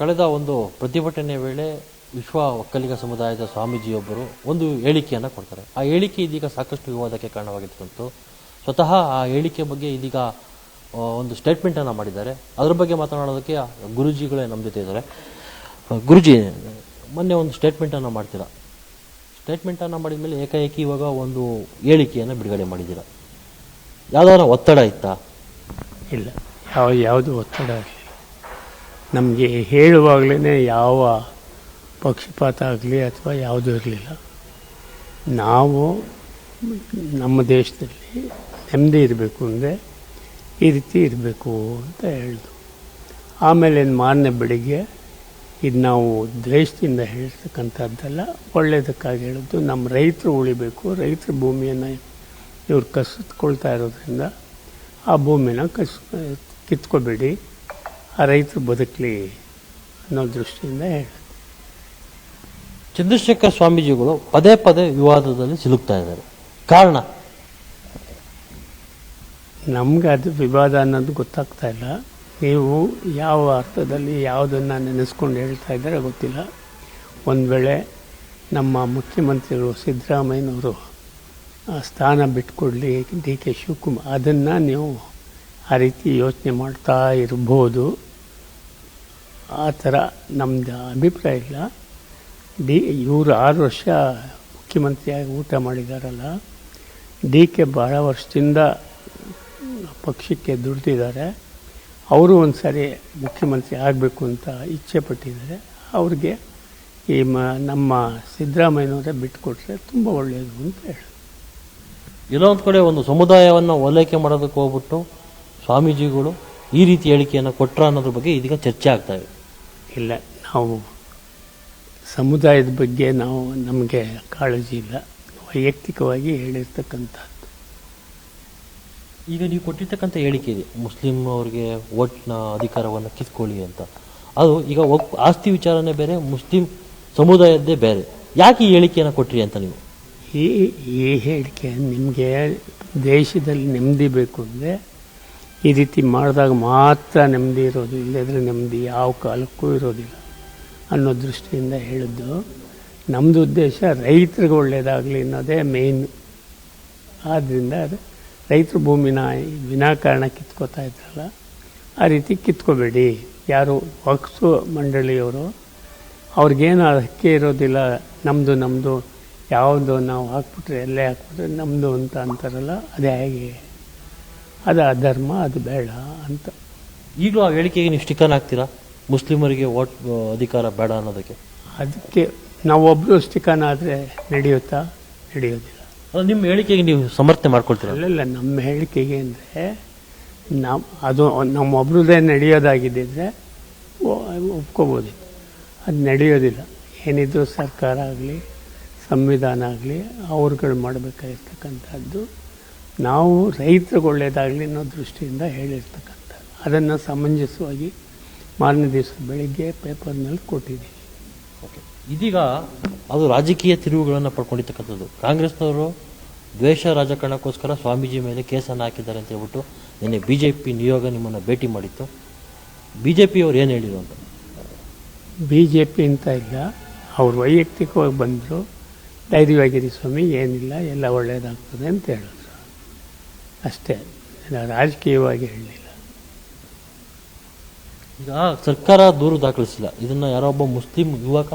ಕಳೆದ ಒಂದು ಪ್ರತಿಭಟನೆ ವೇಳೆ ವಿಶ್ವ ಒಕ್ಕಲಿಗ ಸಮುದಾಯದ ಸ್ವಾಮೀಜಿಯೊಬ್ಬರು ಒಂದು ಹೇಳಿಕೆಯನ್ನು ಕೊಡ್ತಾರೆ. ಆ ಹೇಳಿಕೆ ಇದೀಗ ಸಾಕಷ್ಟು ವಿವಾದಕ್ಕೆ ಕಾರಣವಾಗಿತ್ತು. ಸ್ವತಃ ಆ ಹೇಳಿಕೆ ಬಗ್ಗೆ ಇದೀಗ ಒಂದು ಸ್ಟೇಟ್ಮೆಂಟನ್ನು ಮಾಡಿದ್ದಾರೆ. ಅದರ ಬಗ್ಗೆ ಮಾತನಾಡೋದಕ್ಕೆ ಗುರುಜಿಗಳೇ ನಮ್ಮ ಜೊತೆ ಇದ್ದಾರೆ. ಗುರುಜಿ, ಮೊನ್ನೆ ಒಂದು ಸ್ಟೇಟ್ಮೆಂಟನ್ನು ಮಾಡ್ತೀರಾ. ಸ್ಟೇಟ್ಮೆಂಟನ್ನು ಮಾಡಿದ ಮೇಲೆ ಏಕಾಏಕಿ ಇವಾಗ ಒಂದು ಹೇಳಿಕೆಯನ್ನು ಬಿಡುಗಡೆ ಮಾಡಿದ್ದೀರಾ. ಯಾವುದಾರ ಒತ್ತಡ ಇತ್ತಾ? ಇಲ್ಲ, ಯಾವುದು ಒತ್ತಡ ಆಗಲಿಲ್ಲ. ನಮಗೆ ಹೇಳುವಾಗಲೇ ಯಾವ ಪಕ್ಷಪಾತ ಆಗಲಿ ಅಥವಾ ಯಾವುದೂ ಇರಲಿಲ್ಲ. ನಾವು ನಮ್ಮ ದೇಶದಲ್ಲಿ ನೆಮ್ಮದಿ ಇರಬೇಕು ಅಂದರೆ ಈ ರೀತಿ ಇರಬೇಕು ಅಂತ ಹೇಳಿದ್ರು. ಆಮೇಲೆ ಮಾರನೇ ಬೆಳಿಗ್ಗೆ ಇದು ನಾವು ದ್ವೇಷದಿಂದ ಹೇಳ್ತಕ್ಕಂಥದ್ದೆಲ್ಲ ಒಳ್ಳೆಯದಕ್ಕಾಗಿ ಹೇಳಿದ್ದು. ನಮ್ಮ ರೈತರು ಉಳಿಬೇಕು, ರೈತರ ಭೂಮಿಯನ್ನು ಇವ್ರು ಕಸಿದ್ಕೊಳ್ತಾ ಇರೋದ್ರಿಂದ ಆ ಭೂಮಿನ ಕಿತ್ಕೋಬೇಡಿ, ಆ ರೈತರು ಬದುಕಲಿ ಅನ್ನೋ ದೃಷ್ಟಿಯಿಂದ ಹೇಳಿ. ಚಂದ್ರಶೇಖರ್ ಸ್ವಾಮೀಜಿಗಳು ಪದೇ ಪದೇ ವಿವಾದದಲ್ಲಿ ಸಿಲುಕ್ತಾ ಇದ್ದಾರೆ. ಕಾರಣ? ನಮ್ಗೆ ಅದು ವಿವಾದ ಅನ್ನೋದು ಗೊತ್ತಾಗ್ತಾ ಇಲ್ಲ. ನೀವು ಯಾವ ಅರ್ಥದಲ್ಲಿ ಯಾವುದನ್ನು ನೆನೆಸ್ಕೊಂಡು ಹೇಳ್ತಾ ಇದ್ದಾರೆ ಗೊತ್ತಿಲ್ಲ. ಒಂದು ವೇಳೆ ನಮ್ಮ ಮುಖ್ಯಮಂತ್ರಿಗಳು ಸಿದ್ದರಾಮಯ್ಯನವರು ಸ್ಥಾನ ಬಿಟ್ಕೊಡ್ಲಿ ಡಿ ಕೆ ಶಿವಕುಮಾರ್, ಅದನ್ನು ನೀವು ಆ ರೀತಿ ಯೋಚನೆ ಮಾಡ್ತಾ ಇರ್ಬೋದು. ಆ ಥರ ನಮ್ಮದು ಅಭಿಪ್ರಾಯ ಇಲ್ಲ. ಇವರು 6 ವರ್ಷ ಮುಖ್ಯಮಂತ್ರಿಯಾಗಿ ಊಟ ಮಾಡಿದಾರಲ್ಲ, ಡಿ ಕೆ ಬಹಳ ವರ್ಷದಿಂದ ಪಕ್ಷಕ್ಕೆ ದುಡ್ದಿದ್ದಾರೆ. ಅವರು ಒಂದು ಸಾರಿ ಮುಖ್ಯಮಂತ್ರಿ ಆಗಬೇಕು ಅಂತ ಇಚ್ಛೆ ಪಟ್ಟಿದ್ದಾರೆ. ಅವ್ರಿಗೆ ಈ ನಮ್ಮ ಸಿದ್ದರಾಮಯ್ಯನವರೇ ಬಿಟ್ಟುಕೊಟ್ರೆ ತುಂಬ ಒಳ್ಳೆಯದು ಅಂತ ಹೇಳಿ. ಇನ್ನೊಂದು ಕಡೆ ಒಂದು ಸಮುದಾಯವನ್ನು ಓಲೈಕೆ ಮಾಡೋದಕ್ಕೆ ಹೋಗ್ಬಿಟ್ಟು ಸ್ವಾಮೀಜಿಗಳು ಈ ರೀತಿ ಹೇಳಿಕೆಯನ್ನು ಕೊಟ್ಟರು ಅನ್ನೋದ್ರ ಬಗ್ಗೆ ಇದೀಗ ಚರ್ಚೆ ಆಗ್ತಾ ಇದೆ. ಇಲ್ಲ, ನಾವು ಸಮುದಾಯದ ಬಗ್ಗೆ ನಮಗೆ ಕಾಳಜಿ ಇಲ್ಲ, ವೈಯಕ್ತಿಕವಾಗಿ ಹೇಳಿರ್ತಕ್ಕಂಥದ್ದು. ಈಗ ನೀವು ಕೊಟ್ಟಿರ್ತಕ್ಕಂಥ ಹೇಳಿಕೆ ಇದೆ, ಮುಸ್ಲಿಂ ಅವರಿಗೆ ವೋಟ್ನ ಅಧಿಕಾರವನ್ನು ಕಿತ್ಕೊಳ್ಳಿ ಅಂತ. ಅದು ಈಗ ಆಸ್ತಿ ವಿಚಾರನೇ ಬೇರೆ, ಮುಸ್ಲಿಂ ಸಮುದಾಯದ್ದೇ ಬೇರೆ. ಯಾಕೆ ಈ ಹೇಳಿಕೆಯನ್ನು ಕೊಟ್ರಿ ಅಂತ ನೀವು? ಈ ಹೇಳಿಕೆ ನಿಮಗೆ ದೇಶದಲ್ಲಿ ನೆಮ್ಮದಿ ಬೇಕು ಅಂದರೆ ಈ ರೀತಿ ಮಾಡಿದಾಗ ಮಾತ್ರ ನೆಮ್ಮದಿ ಇರೋದು, ಇಲ್ಲದ್ರೆ ನೆಮ್ಮದಿ ಯಾವ ಕಾಲಕ್ಕೂ ಇರೋದಿಲ್ಲ ಅನ್ನೋ ದೃಷ್ಟಿಯಿಂದ ಹೇಳಿದ್ದು. ನಮ್ಮದು ಉದ್ದೇಶ ರೈತರಿಗೆ ಒಳ್ಳೆಯದಾಗಲಿ ಅನ್ನೋದೇ ಮೇನ್. ಆದ್ದರಿಂದ ರೈತರ ಭೂಮಿನ ವಿನಾಕಾರಣ ಕಿತ್ಕೋತಾ ಇದ್ರಲ್ಲ, ಆ ರೀತಿ ಕಿತ್ಕೋಬೇಡಿ. ಯಾರು ವಕ್ಫ್ ಮಂಡಳಿಯವರು ಅವ್ರಿಗೇನು ಹಕ್ಕೇ ಇರೋದಿಲ್ಲ, ನಮ್ಮದು ಯಾವುದು ನಾವು ಹಾಕ್ಬಿಟ್ರೆ ಎಲ್ಲೇ ಹಾಕ್ಬಿಟ್ರೆ ನಮ್ಮದು ಅಂತ ಅಂತಾರಲ್ಲ, ಅದೇ ಹೇಗೆ? ಅದು ಅಧರ್ಮ, ಅದು ಬೇಡ ಅಂತ. ಈಗಲೂ ಆ ಹೇಳಿಕೆಗೆ ನೀವು ಸ್ಟಿಕನ್ ಹಾಕ್ತೀರಾ, ಮುಸ್ಲಿಮರಿಗೆ ವೋಟ್ ಅಧಿಕಾರ ಬೇಡ ಅನ್ನೋದಕ್ಕೆ? ಅದಕ್ಕೆ ನಾವೊಬ್ಬರು ಸ್ಟಿಕನ್ ಆದರೆ ನಡೆಯುತ್ತಾ? ನಡೆಯೋದಿಲ್ಲ. ನಿಮ್ಮ ಹೇಳಿಕೆಗೆ ನೀವು ಸಮರ್ಥನೆ ಮಾಡ್ಕೊಳ್ತೀರ? ಅಲ್ಲ, ನಮ್ಮ ಹೇಳಿಕೆಗೆ ಅಂದರೆ ಅದು ನಮ್ಮೊಬ್ರದೇ ನಡೆಯೋದಾಗಿದ್ದರೆ ಒಪ್ಕೋಬೋದಿತ್ತು. ಅದು ನಡೆಯೋದಿಲ್ಲ. ಏನಿದ್ರು ಸರ್ಕಾರ ಆಗಲಿ ಸಂವಿಧಾನ ಆಗಲಿ ಅವ್ರುಗಳು ಮಾಡಬೇಕಾಗಿರ್ತಕ್ಕಂಥದ್ದು. ನಾವು ರೈತರಿಗೆ ಒಳ್ಳೆಯದಾಗಲಿ ಅನ್ನೋ ದೃಷ್ಟಿಯಿಂದ ಹೇಳಿರ್ತಕ್ಕಂಥದ್ದು. ಅದನ್ನು ಸಮಂಜಸವಾಗಿ ಮಾರನೇ ದಿವಸ ಬೆಳಿಗ್ಗೆ ಪೇಪರ್ನಲ್ಲಿ ಕೊಟ್ಟಿದ್ದೀವಿ. ಓಕೆ, ಇದೀಗ ಅದು ರಾಜಕೀಯ ತಿರುವುಗಳನ್ನು ಪಡ್ಕೊಂಡಿರ್ತಕ್ಕಂಥದ್ದು. ಕಾಂಗ್ರೆಸ್ನವರು ದ್ವೇಷ ರಾಜಕಾರಣಕ್ಕೋಸ್ಕರ ಸ್ವಾಮೀಜಿ ಮೇಲೆ ಕೇಸನ್ನು ಹಾಕಿದ್ದಾರೆ ಅಂತ ಹೇಳ್ಬಿಟ್ಟು ನಿನ್ನೆ BJP ನಿಯೋಗ ನಿಮ್ಮನ್ನು ಭೇಟಿ ಮಾಡಿತ್ತು. BJP ಅವ್ರು ಏನು ಹೇಳಿದ್ರು ಅಂತ? BJP ಅಂತ ಇಲ್ಲ, ಅವ್ರು ವೈಯಕ್ತಿಕವಾಗಿ ಬಂದರು. ಧೈರ್ಯವಾಗಿರಿ ಸ್ವಾಮಿ, ಏನಿಲ್ಲ, ಎಲ್ಲ ಒಳ್ಳೆಯದಾಗ್ತದೆ ಅಂತ ಹೇಳಿದ್ರು ಅಷ್ಟೇ, ರಾಜಕೀಯವಾಗಿ ಹೇಳಲಿಲ್ಲ. ಈಗ ಸರ್ಕಾರ ದೂರು ದಾಖಲಿಸಿಲ್ಲ. ಇದನ್ನು ಯಾರೊಬ್ಬ ಮುಸ್ಲಿಂ ಯುವಕ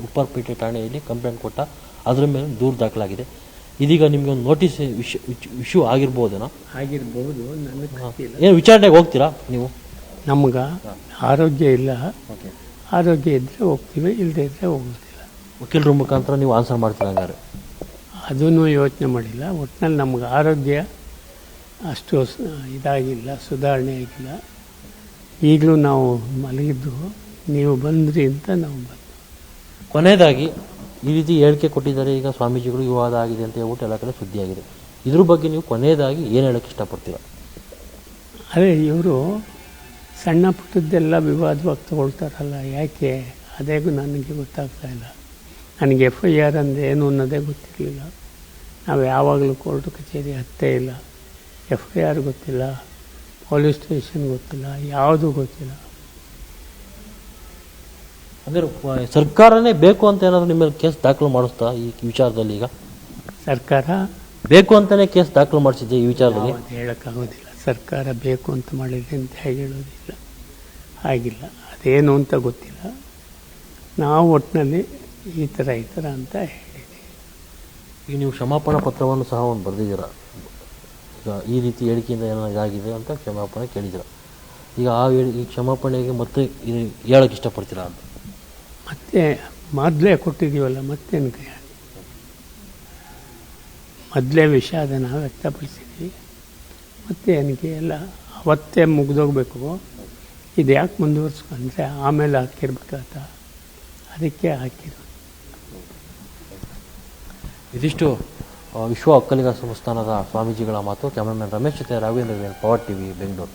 ಉಪ್ಪರ್ಪೇಟೆ ಠಾಣೆಯಲ್ಲಿ ಕಂಪ್ಲೇಂಟ್ ಕೊಟ್ಟ, ಅದರ ಮೇಲೆ ದೂರು ದಾಖಲಾಗಿದೆ. ಇದೀಗ ನಿಮಗೆ ಒಂದು ನೋಟಿಸ್ ಇಶ್ಯೂ ಆಗಿರ್ಬೋದೇನೋ? ಆಗಿರ್ಬೋದು, ನನಗೆ ಏನು ವಿಚಾರಣೆಗೆ ಹೋಗ್ತೀರಾ ನೀವು? ನಮ್ಗೆ ಆರೋಗ್ಯ ಇಲ್ಲ. ಆರೋಗ್ಯ ಇದ್ದರೆ ಹೋಗ್ತೀವಿ, ಇಲ್ಲದೆ ಇದ್ದರೆ ಹೋಗೋದಿಲ್ಲ. ವಕೀಲರ ಮುಖಾಂತರ ನೀವು ಆನ್ಸರ್ ಮಾಡ್ತೀರ ಹಂಗಾರೆ? ಅದನ್ನು ಯೋಚನೆ ಮಾಡಿಲ್ಲ. ಒಟ್ಟಿನಲ್ಲಿ ನಮ್ಗೆ ಆರೋಗ್ಯ ಅಷ್ಟು ಇದಾಗಿಲ್ಲ, ಸುಧಾರಣೆ ಆಗಿಲ್ಲ. ಈಗಲೂ ನಾವು ಮಲಗಿದ್ದು, ನೀವು ಬಂದ್ರಿ ಅಂತ ನಾವು ಬಂದು. ಕೊನೆಯದಾಗಿ ಈ ರೀತಿ ಹೇಳಿಕೆ ಕೊಟ್ಟಿದ್ದಾರೆ ಈಗ ಸ್ವಾಮೀಜಿಗಳು, ವಿವಾದ ಆಗಿದೆ ಅಂತ ಹೇಳ್ಬಿಟ್ಟು ಎಲ್ಲ ಕಡೆ ಸುದ್ದಿಯಾಗಿದೆ. ಇದ್ರ ಬಗ್ಗೆ ನೀವು ಕೊನೆಯದಾಗಿ ಏನು ಹೇಳೋಕ್ಕೆ ಇಷ್ಟಪಡ್ತೀರಾ? ಅದೇ, ಇವರು ಸಣ್ಣ ಪುಟ್ಟದ್ದೆಲ್ಲ ವಿವಾದವಾಗಿ ತಗೊಳ್ತಾರಲ್ಲ, ಯಾಕೆ? ಅದೇ ನನಗೆ ಗೊತ್ತಾಗ್ತಾ ಇಲ್ಲ. ನನಗೆ FIR ಅಂದರೆ ಏನು ಅನ್ನೋದೇ ಗೊತ್ತಿರಲಿಲ್ಲ. ನಾವು ಯಾವಾಗಲೂ ಕೋರ್ಟ್ ಕಚೇರಿ ಹತ್ತೇ ಇಲ್ಲ. FIR ಗೊತ್ತಿಲ್ಲ, ಪೊಲೀಸ್ ಸ್ಟೇಷನ್ ಗೊತ್ತಿಲ್ಲ, ಯಾವುದೂ ಗೊತ್ತಿಲ್ಲ. ಅಂದರೆ ಸರ್ಕಾರನೇ ಬೇಕು ಅಂತ ಏನಾದರೂ ನಿಮ್ಮ ಮೇಲೆ ಕೇಸ್ ದಾಖಲು ಮಾಡಿಸ್ತಾ ಈ ವಿಚಾರದಲ್ಲಿ? ಈಗ ಸರ್ಕಾರ ಬೇಕು ಅಂತಲೇ ಕೇಸ್ ದಾಖಲು ಮಾಡಿಸಿದ್ದೆ ಈ ವಿಚಾರದಲ್ಲಿ? ಅದು ಹೇಳೋಕ್ಕಾಗೋದಿಲ್ಲ. ಸರ್ಕಾರ ಬೇಕು ಅಂತ ಮಾಡಿದೆ ಅಂತ ಹೇಳೋದಿಲ್ಲ, ಆಗಿಲ್ಲ. ಅದೇನು ಅಂತ ಗೊತ್ತಿಲ್ಲ. ನಾವು ಒಟ್ಟಿನಲ್ಲಿ ಈ ಥರ ಅಂತ ಹೇಳಿದ್ದೀವಿ. ಈಗ ನೀವು ಕ್ಷಮಾಪಣಾ ಪತ್ರವನ್ನು ಸಹ ಒಂದು ಬರೆದಿದ್ದೀರಾ. ಈಗ ಈ ರೀತಿ ಹೇಳಿಕೆಯಿಂದ ಏನೋ ಇದಾಗಿದೆ ಅಂತ ಕ್ಷಮಾಪಣೆ ಕೇಳಿದ್ದೀರ. ಈಗ ಈ ಕ್ಷಮಾಪಣೆಗೆ ಮತ್ತೆ ಇದು ಹೇಳೋಕ್ಕೆ ಇಷ್ಟಪಡ್ತೀರಾ ಅಂತ? ಮತ್ತೆ ಮೊದಲೇ ಕೊಟ್ಟಿದ್ದೀವಲ್ಲ, ಮತ್ತೇನು ಮೊದಲೇ ವಿಷಾದನ ವ್ಯಕ್ತಪಡಿಸಿದ್ವಿ. ಮತ್ತೆ ಏನಕ್ಕೆ ಎಲ್ಲ ಅವತ್ತೇ ಮುಗಿದೋಗ್ಬೇಕು, ಇದು ಯಾಕೆ ಮುಂದುವರ್ಸ್ಕೊಂಡ್ರೆ ಆಮೇಲೆ ಹಾಕಿರ್ಬೇಕಾತ, ಅದಕ್ಕೆ ಹಾಕಿರೋದು. ಇದಿಷ್ಟು ವಿಶ್ವ ಒಕ್ಕಲಿಗ ಸಂಸ್ಥಾನದ ಸ್ವಾಮೀಜಿಗಳ ಮಾತು. ಕ್ಯಾಮರಾಮನ್ ರಮೇಶ್ ಜೊತೆ ರಾಘವೇಂದ್ರ, ಪವರ್ ಟಿವಿ, ಬೆಂಗಳೂರು.